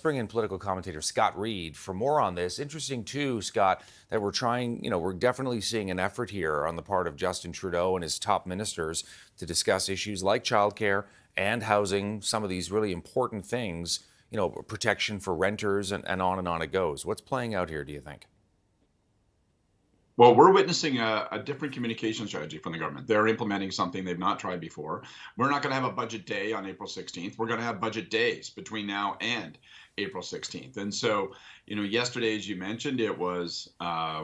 bring in political commentator Scott Reed for more on this. Interesting, too, Scott, that we're definitely seeing an effort here on the part of Justin Trudeau and his top ministers to discuss issues like childcare and housing, some of these really important things, protection for renters and on it goes. What's playing out here, do you think? Well, we're witnessing a different communication strategy from the government. They're implementing something they've not tried before. We're not going to have a budget day on April 16th. We're going to have budget days between now and April 16th. And so, yesterday, as you mentioned, it was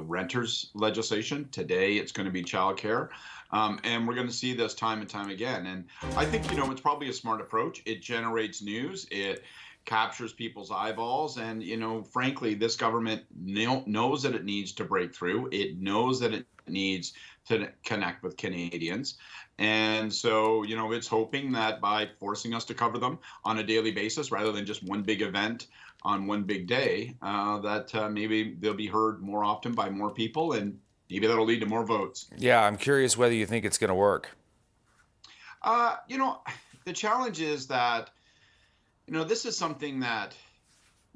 renters legislation. Today, it's going to be childcare. And we're going to see this time and time again. And I think, it's probably a smart approach. It generates news. It captures people's eyeballs. And, frankly, this government knows that it needs to break through. It knows that it needs to connect with Canadians. And so, it's hoping that by forcing us to cover them on a daily basis rather than just one big event on one big day, that maybe they'll be heard more often by more people, and maybe that'll lead to more votes. Yeah, I'm curious whether you think it's going to work. The challenge is that this is something that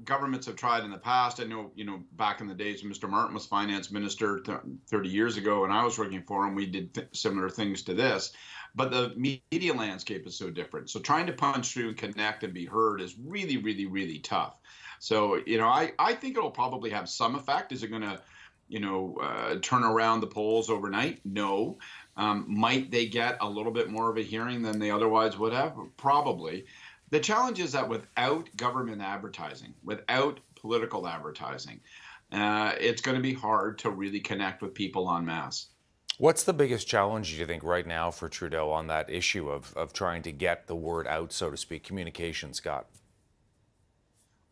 governments have tried in the past. I know, back in the days when Mr. Martin was finance minister 30 years ago and I was working for him, we did similar things to this. But the media landscape is so different. So trying to punch through and connect and be heard is really, really, really tough. So, I think it'll probably have some effect. Is it going to, turn around the polls overnight? No. Might they get a little bit more of a hearing than they otherwise would have? Probably. The challenge is that without government advertising, without political advertising, it's going to be hard to really connect with people en masse. What's the biggest challenge, do you think, right now for Trudeau on that issue of trying to get the word out, so to speak, communication, Scott?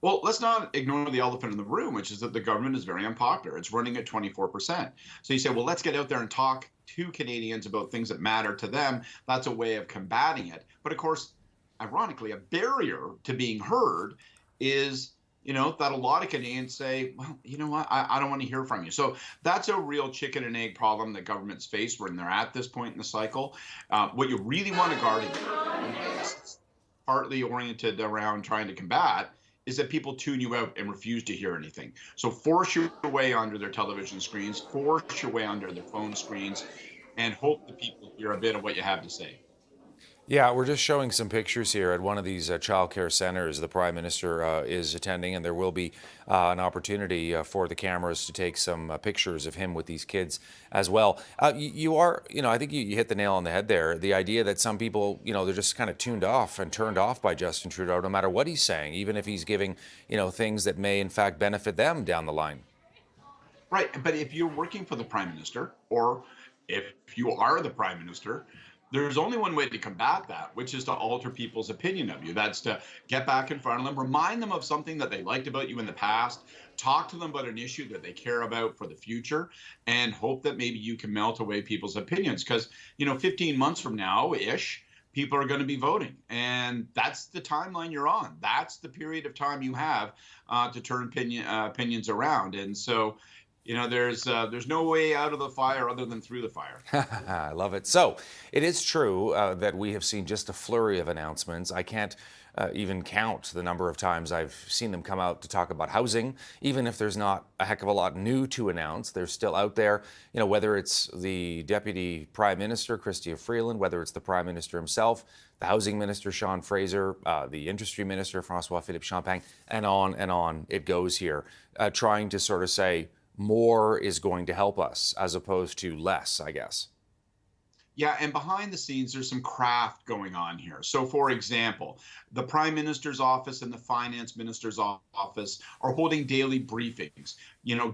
Well, let's not ignore the elephant in the room, which is that the government is very unpopular. It's running at 24%. So you say, well, let's get out there and talk to Canadians about things that matter to them. That's a way of combating it. But of course, ironically, a barrier to being heard is, that a lot of Canadians say, well, you know what, I don't want to hear from you. So that's a real chicken and egg problem that governments face when they're at this point in the cycle. What you really want to guard against, partly oriented around trying to combat, is that people tune you out and refuse to hear anything. So force your way onto their television screens, force your way onto their phone screens, and hope that people hear a bit of what you have to say. Yeah, we're just showing some pictures here at one of these childcare centers the Prime Minister is attending, and there will be an opportunity for the cameras to take some pictures of him with these kids as well. I think you hit the nail on the head there. The idea that some people, they're just kind of tuned off and turned off by Justin Trudeau, no matter what he's saying, even if he's giving, things that may in fact benefit them down the line. Right, but if you're working for the Prime Minister, or if you are the Prime Minister, there's only one way to combat that, which is to alter people's opinion of you. That's to get back in front of them, remind them of something that they liked about you in the past, talk to them about an issue that they care about for the future, and hope that maybe you can melt away people's opinions. Because, 15 months from now-ish, people are going to be voting. And that's the timeline you're on. That's the period of time you have to turn opinions around. And so, there's no way out of the fire other than through the fire. I love it. So it is true that we have seen just a flurry of announcements. I can't even count the number of times I've seen them come out to talk about housing. Even if there's not a heck of a lot new to announce, they're still out there. Whether it's the Deputy Prime Minister, Chrystia Freeland, whether it's the Prime Minister himself, the Housing Minister, Sean Fraser, the Industry Minister, François-Philippe Champagne, and on it goes here, trying to sort of say, more is going to help us as opposed to less, I guess. Yeah, and behind the scenes, there's some craft going on here. So, for example, the Prime Minister's office and the Finance Minister's office are holding daily briefings,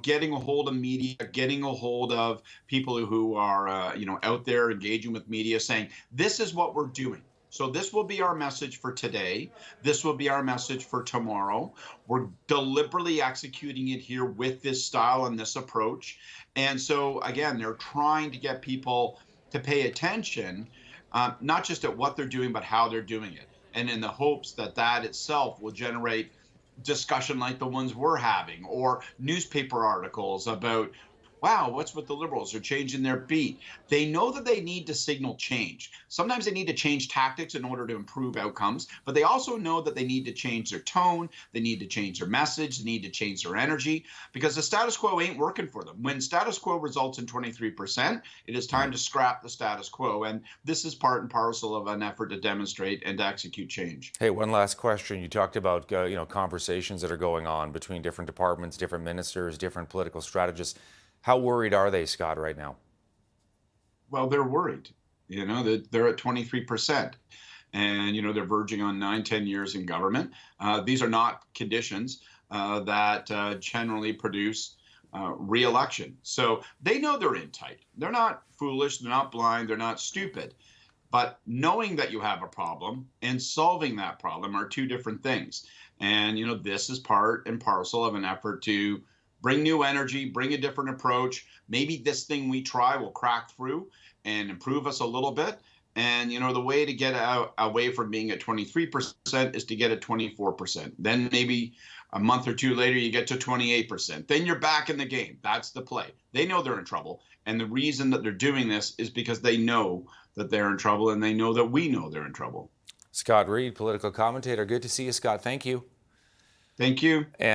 getting a hold of media, getting a hold of people who are, out there engaging with media, saying, this is what we're doing. So this will be our message for today. This will be our message for tomorrow. We're deliberately executing it here with this style and this approach. And so, again, they're trying to get people to pay attention, not just at what they're doing, but how they're doing it. And in the hopes that that itself will generate discussion like the ones we're having, or newspaper articles about wow, what's with the Liberals? They're changing their beat. They know that they need to signal change. Sometimes they need to change tactics in order to improve outcomes, but they also know that they need to change their tone, they need to change their message, they need to change their energy, because the status quo ain't working for them. When status quo results in 23%, it is time to scrap the status quo. And this is part and parcel of an effort to demonstrate and to execute change. Hey, one last question. You talked about conversations that are going on between different departments, different ministers, different political strategists. How worried are they, Scott, right now? Well, they're worried. That they're at 23%. And, they're verging on 9, 10 years in government. These are not conditions that generally produce re-election. So they know they're in tight. They're not foolish. They're not blind. They're not stupid. But knowing that you have a problem and solving that problem are two different things. And, this is part and parcel of an effort to bring new energy, bring a different approach. Maybe this thing we try will crack through and improve us a little bit. And, the way to get away from being at 23% is to get at 24%. Then maybe a month or two later, you get to 28%. Then you're back in the game. That's the play. They know they're in trouble. And the reason that they're doing this is because they know that they're in trouble, and they know that we know they're in trouble. Scott Reid, political commentator. Good to see you, Scott. Thank you. Thank you.